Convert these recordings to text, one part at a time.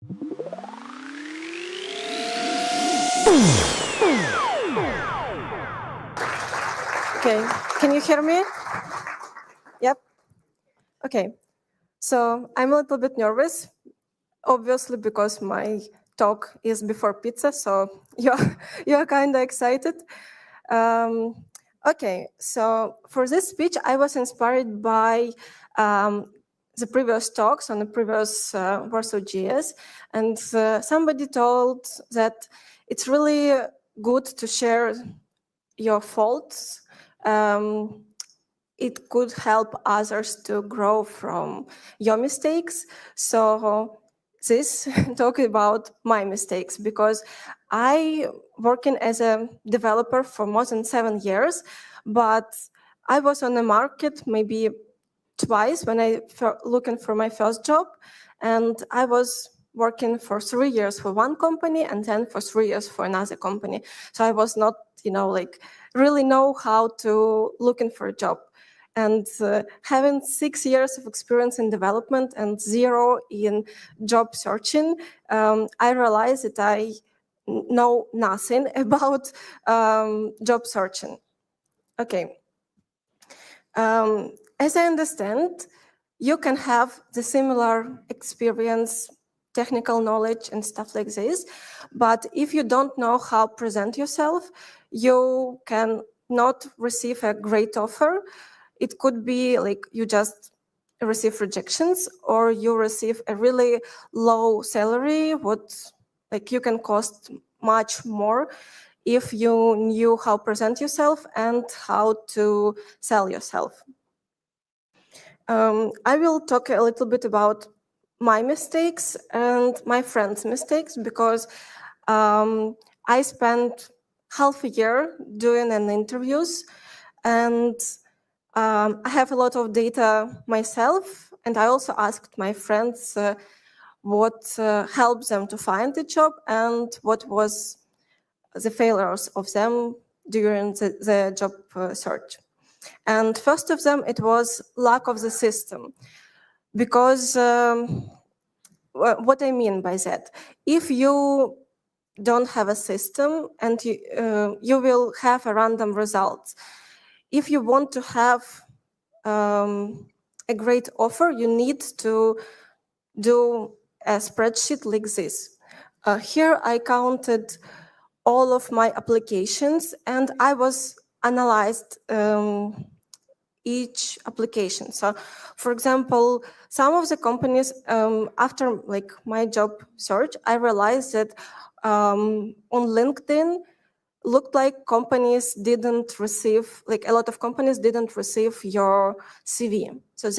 Okay, can you hear me? Yep. Okay, so I'm a little bit nervous, obviously because my talk is before pizza, so you're kind of excited. Okay, so for this speech, I was inspired by the previous talks on the previous WarsawJS, and somebody told that it's really good to share your faults. It could help others to grow from your mistakes. So this talk about my mistakes, because I working as a developer for more than 7 years, but I was on the market maybe twice when I looking for my first job, and I was working for 3 years for one company and then for 3 years for another company. So I was not, like really know how to looking for a job. And having 6 years of experience in development and 0 in job searching, I realized that I know nothing about job searching. Okay. As I understand, you can have the similar experience, technical knowledge and stuff like this, but if you don't know how to present yourself, you can not receive a great offer. It could be like you just receive rejections, or you receive a really low salary, like you can cost much more if you knew how to present yourself and how to sell yourself. I will talk a little bit about my mistakes and my friends' mistakes, because I spent half a year doing an interviews, and I have a lot of data myself, and I also asked my friends what helped them to find the job and what was the failures of them during the job search. And first of them, it was lack of the system, because what I mean by that, if you don't have a system and you will have a random result. If you want to have a great offer, you need to do a spreadsheet like this. Here I counted all of my applications, and I was analyzed each application. So, for example, some of the companies, after like my job search, I realized that on LinkedIn, looked like companies didn't receive, like a lot of companies didn't receive your CV. So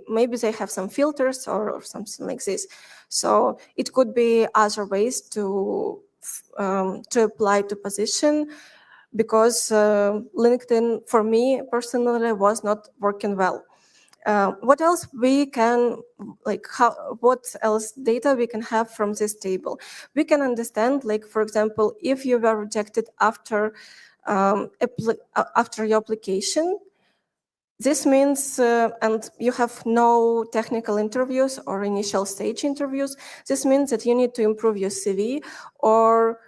maybe they have some filters or something like this. So it could be other ways to apply to position, because LinkedIn, for me personally, was not working well. What else we can, what else data we can have from this table? We can understand, like, for example, if you were rejected after your application, this means, and you have no technical interviews or initial stage interviews, this means that you need to improve your CV or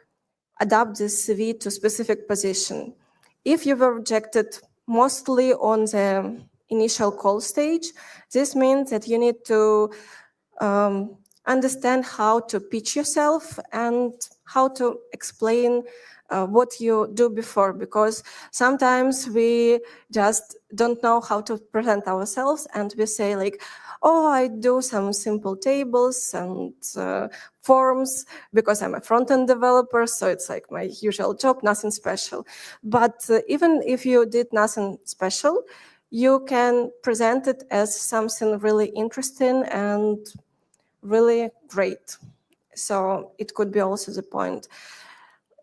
adapt this CV to specific position. If you were rejected mostly on the initial call stage, this means that you need to understand how to pitch yourself and how to explain what you do before, because sometimes we just don't know how to present ourselves, and we say like, oh, I do some simple tables and forms because I'm a front-end developer, so it's like my usual job, nothing special. But even if you did nothing special, you can present it as something really interesting and really great. So it could be also the point.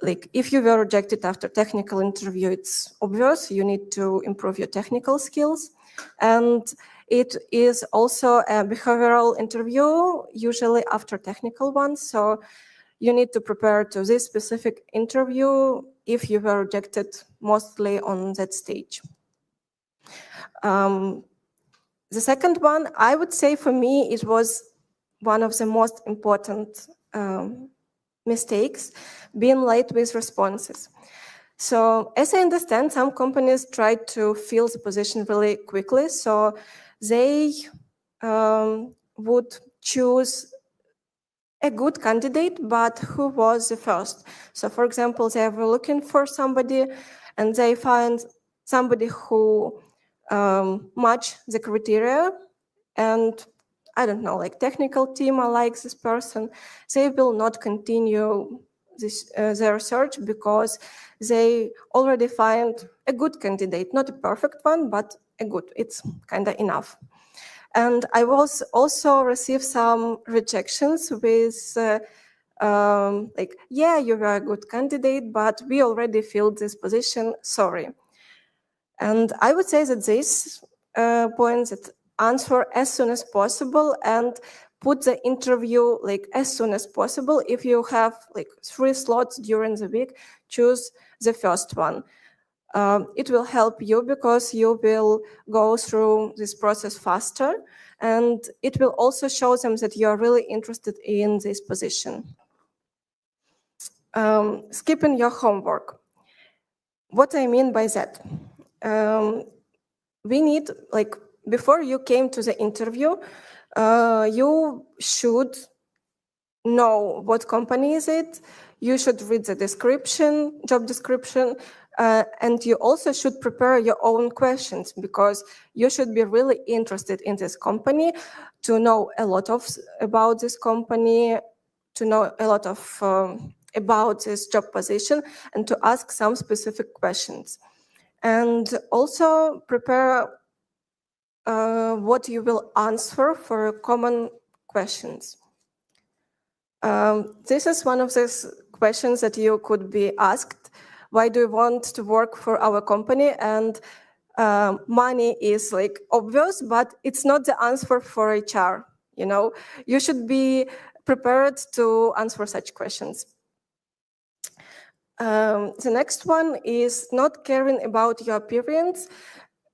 Like, if you were rejected after technical interview, it's obvious you need to improve your technical skills. And it is also a behavioral interview, usually after technical one. So you need to prepare to this specific interview if you were rejected mostly on that stage. The second one, I would say for me, it was one of the most important mistakes, being late with responses. So as I understand, some companies try to fill the position really quickly, so they would choose a good candidate, but who was the first. So for example, they were looking for somebody and they find somebody who match the criteria, and I don't know, like technical team likes this person, they will not continue their search because they already find a good candidate, not a perfect one, but a good, it's kind of enough. And I was also received some rejections with like, yeah, you were a good candidate, but we already filled this position, sorry. And I would say that this point, that answer as soon as possible and put the interview like as soon as possible. If you have like 3 slots during the week, choose the first one. It will help you because you will go through this process faster, and it will also show them that you are really interested in this position. Skipping your homework. What I mean by that? We need, like, before you came to the interview, you should know what company is it. You should read the description, job description, and you also should prepare your own questions because you should be really interested in this company, to know a lot about this company, to know a lot of about this job position, and to ask some specific questions. And also prepare what you will answer for common questions. This is one of those questions that you could be asked. Why do you want to work for our company? And money is like obvious, but it's not the answer for HR. You know, you should be prepared to answer such questions. The next one is not caring about your appearance.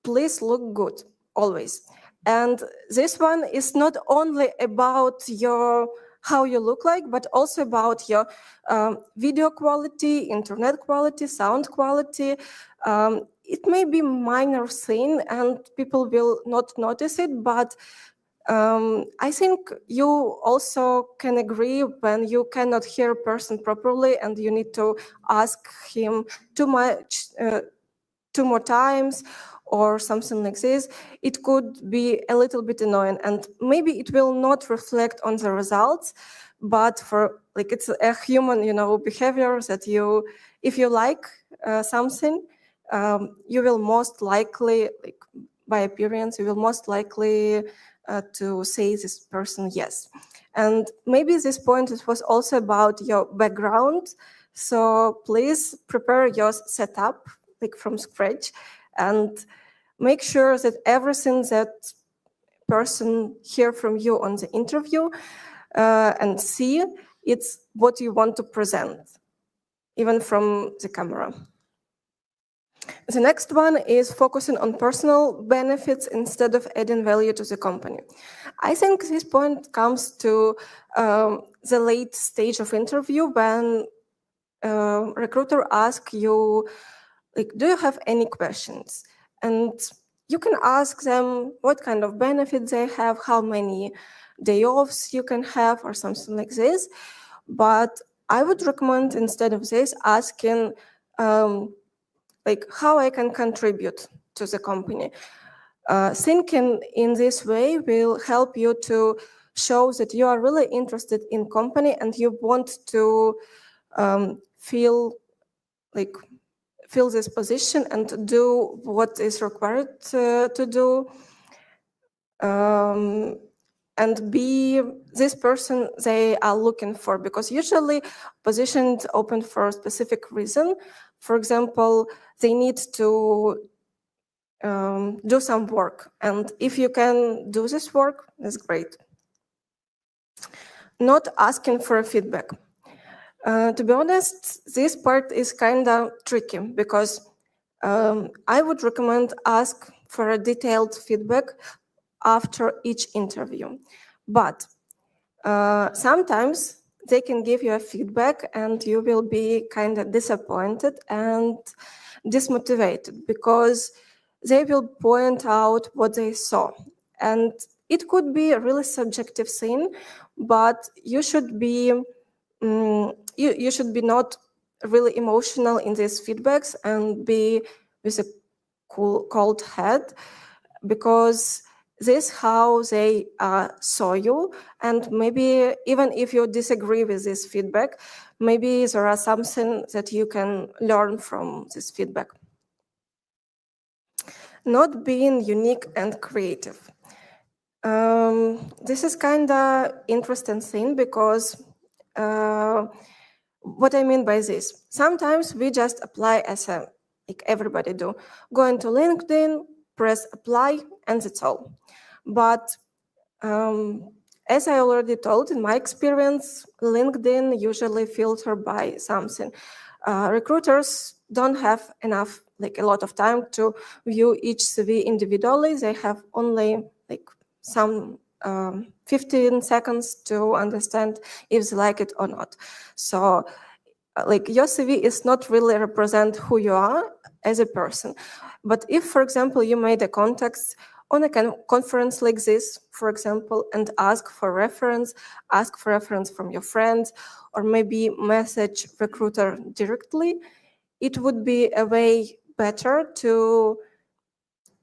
Please look good, always. And this one is not only about your how you look like, but also about your video quality, internet quality, sound quality. It may be minor thing and people will not notice it, but I think you also can agree when you cannot hear a person properly and you need to ask him too more times or something like this. It could be a little bit annoying, and maybe it will not reflect on the results, but for like it's a human, behavior that if you like something, you will most likely, like by appearance, you will most likely to say this person yes. And maybe this point it was also about your background. So please prepare your setup like from scratch and make sure that everything that person hear from you on the interview and see, it's what you want to present, even from the camera. The next one is focusing on personal benefits instead of adding value to the company. I think this point comes to the late stage of interview when recruiter asks you, like, do you have any questions? And you can ask them what kind of benefits they have, how many day offs you can have, or something like this. But I would recommend, instead of this, asking like how I can contribute to the company. Thinking in this way will help you to show that you are really interested in company and you want to feel this position and do what is required to do, and be this person they are looking for, because usually positions open for a specific reason. For example, they need to do some work, and if you can do this work, that's great. Not asking for feedback. To be honest, this part is kind of tricky because I would recommend ask for a detailed feedback after each interview. But sometimes they can give you a feedback and you will be kind of disappointed and dismotivated because they will point out what they saw. And it could be a really subjective thing, but you should be you should be not really emotional in these feedbacks and be with a cold head, because this how they saw you. And maybe even if you disagree with this feedback, maybe there are something that you can learn from this feedback. Not being unique and creative. This is kind of interesting thing because what I mean by this, sometimes we just apply as a, like everybody do, go into LinkedIn, press apply, and that's all. But as I already told, in my experience, LinkedIn usually filter by something. Recruiters don't have enough, like a lot of time to view each CV individually. They have only like some 15 seconds to understand if they like it or not. So like your CV is not really represent who you are as a person. But if, for example, you made a contact on a conference like this, for example, and ask for reference from your friends, or maybe message recruiter directly, it would be a way better to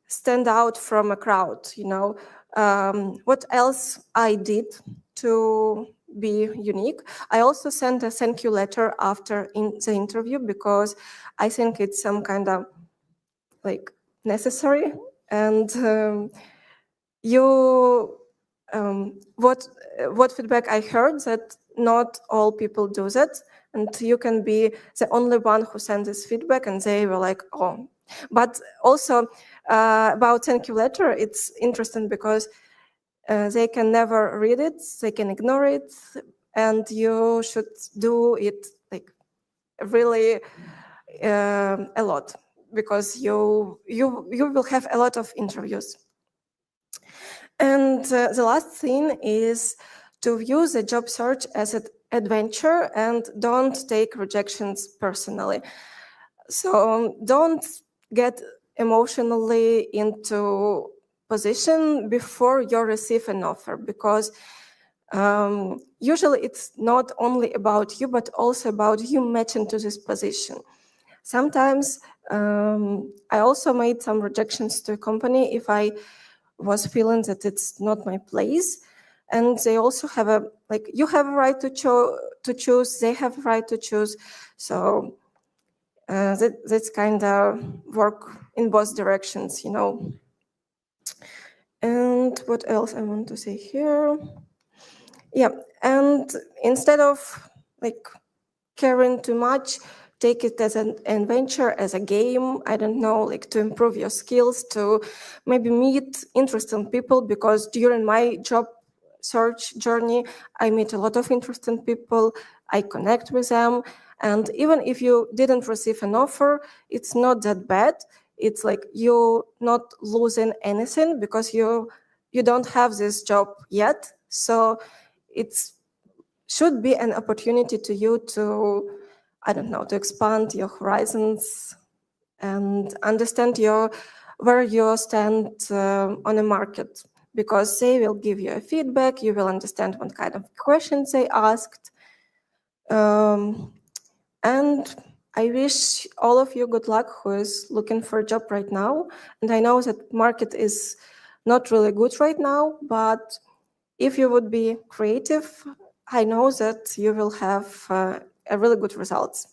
stand out from a crowd, you know. What else I did to be unique? I also sent a thank you letter after the interview because I think it's some kind of like necessary. And what feedback I heard that not all people do that, and you can be the only one who sent this feedback, and they were like, oh. But also about thank you letter, it's interesting because they can never read it, they can ignore it, and you should do it like really a lot, because you will have a lot of interviews. And the last thing is to view the job search as an adventure and don't take rejections personally. So don't get emotionally into position before you receive an offer, because usually it's not only about you, but also about you matching to this position. Sometimes I also made some rejections to a company if I was feeling that it's not my place. And they also have a, like, you have a right to choose, they have a right to choose. So that's kind of work in both directions, you know. And what else I want to say here? Yeah, and instead of like caring too much, take it as an adventure, as a game, I don't know, like to improve your skills, to maybe meet interesting people, because during my job search journey, I meet a lot of interesting people, I connect with them, and even if you didn't receive an offer, it's not that bad. It's like you're not losing anything because you don't have this job yet. So it's should be an opportunity to you to, I don't know, to expand your horizons and understand where you stand on the market, because they will give you a feedback, you will understand what kind of questions they asked. And I wish all of you good luck who is looking for a job right now. And I know that market is not really good right now, but if you would be creative, I know that you will have a really good results.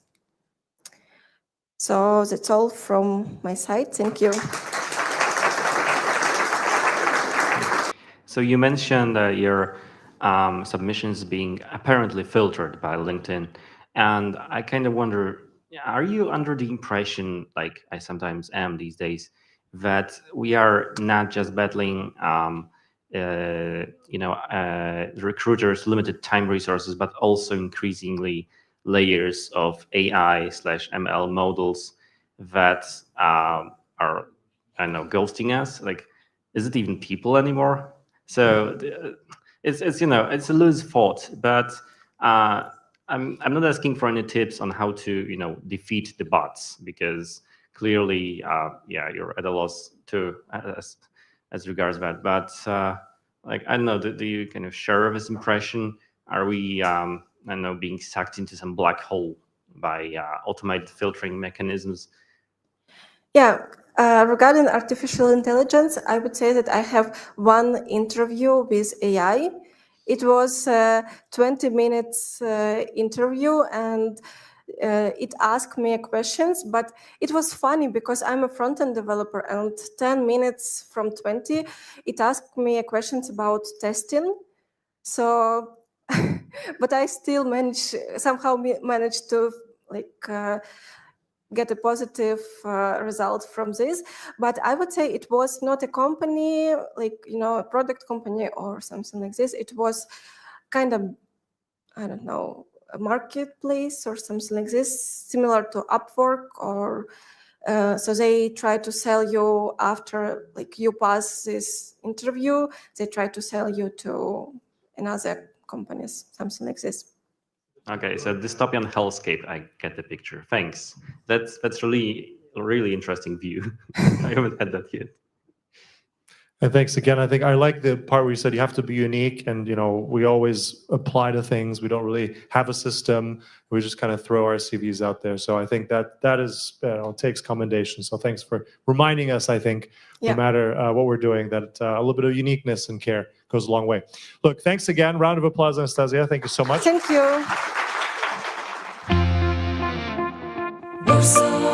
So that's all from my side. Thank you. So you mentioned your submissions being apparently filtered by LinkedIn. And I kind of wonder, are you under the impression, like I sometimes am these days, that we are not just battling recruiters' limited time resources, but also increasingly layers of AI/ML models that are, I don't know, ghosting us? Like, is it even people anymore? So it's a loose thought, but I'm not asking for any tips on how to defeat the bots, because clearly you're at a loss to as regards that. But like, I don't know, do you kind of share this impression? Are we I don't know, being sucked into some black hole by automated filtering mechanisms? Yeah, regarding artificial intelligence, I would say that I have one interview with AI. It was a 20 minutes interview, and it asked me questions, but it was funny because I'm a front-end developer, and 10 minutes from 20, it asked me questions about testing. So, but I still somehow managed to get a positive result from this. But I would say it was not a company, a product company or something like this. It was kind of, I don't know, a marketplace or something like this, similar to Upwork, or so they try to sell you after you pass this interview, they try to sell you to another companies, something like this. Okay, so dystopian hellscape, I get the picture. Thanks. That's really interesting view. I haven't had that yet. And thanks again. I think I like the part where you said you have to be unique, and we always apply to things. We don't really have a system. We just kind of throw our CVs out there. So I think that is takes commendation. So thanks for reminding us. I think no matter what we're doing, that a little bit of uniqueness and care goes a long way. Look, thanks again. Round of applause, Anastasiia. Thank you so much. Thank you. Warsaw.